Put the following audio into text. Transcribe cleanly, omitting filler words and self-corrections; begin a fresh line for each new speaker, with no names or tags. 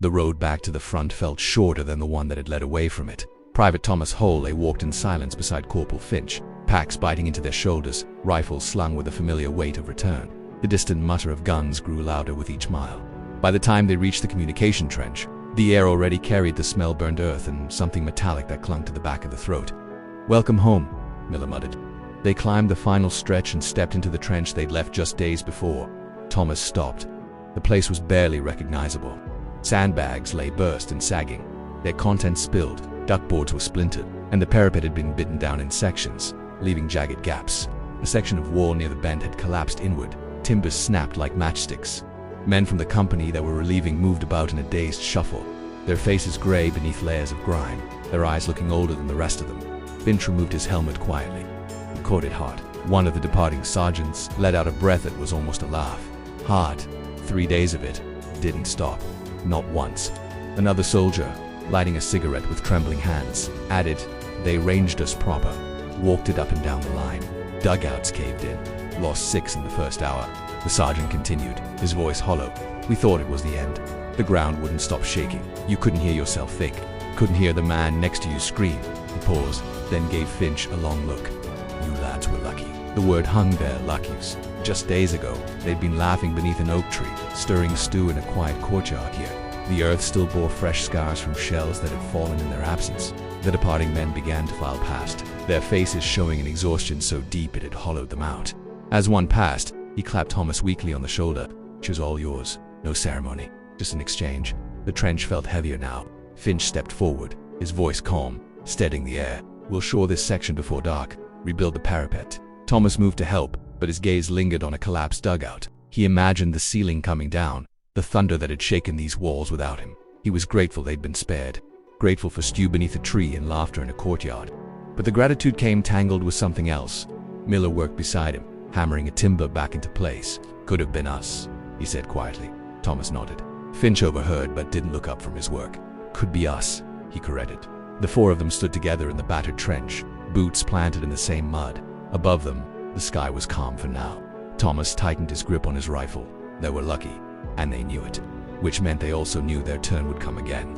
The road back to the front felt shorter than the one that had led away from it. Private Thomas Holley walked in silence beside Corporal Finch, packs biting into their shoulders, rifles slung with the familiar weight of return. The distant mutter of guns grew louder with each mile. By the time they reached the communication trench, the air already carried the smell burned earth and something metallic that clung to the back of the throat. "Welcome home," Miller muttered. They climbed the final stretch and stepped into the trench they'd left just days before. Thomas stopped. The place was barely recognizable. Sandbags lay burst and sagging, their contents spilled, duckboards were splintered, and the parapet had been bitten down in sections, leaving jagged gaps. A section of wall near the bend had collapsed inward, timbers snapped like matchsticks. Men from the company that were relieving moved about in a dazed shuffle, their faces gray beneath layers of grime, their eyes looking older than the rest of them. Finch removed his helmet quietly. He caught it hard. One of the departing sergeants let out a breath that was almost a laugh. Hard. 3 days of it. Didn't stop. Not once. Another soldier, lighting a cigarette with trembling hands, added, "They ranged us proper. Walked it up and down the line. Dugouts caved in. Lost 6 in the first hour." The sergeant continued, his voice hollow. "We thought it was the end. The ground wouldn't stop shaking. You couldn't hear yourself think. Couldn't hear the man next to you scream." He paused, then gave Finch a long look. "You lads were lucky." The word hung there, luckies. Just days ago, they'd been laughing beneath an oak tree, stirring stew in a quiet courtyard here. The earth still bore fresh scars from shells that had fallen in their absence. The departing men began to file past, their faces showing an exhaustion so deep it had hollowed them out. As one passed, he clapped Thomas weakly on the shoulder. "She was all yours. No ceremony. Just an exchange." The trench felt heavier now. Finch stepped forward, his voice calm, steadying the air. "We'll shore this section before dark. Rebuild the parapet." Thomas moved to help, but his gaze lingered on a collapsed dugout. He imagined the ceiling coming down, the thunder that had shaken these walls without him. He was grateful they'd been spared, grateful for stew beneath a tree and laughter in a courtyard. But the gratitude came tangled with something else. Miller worked beside him, hammering a timber back into place. "Could have been us," he said quietly. Thomas nodded. Finch overheard but didn't look up from his work. "Could be us," he corrected. The 4 of them stood together in the battered trench, boots planted in the same mud. Above them, the sky was calm for now. Thomas tightened his grip on his rifle. They were lucky, and they knew it, which meant they also knew their turn would come again.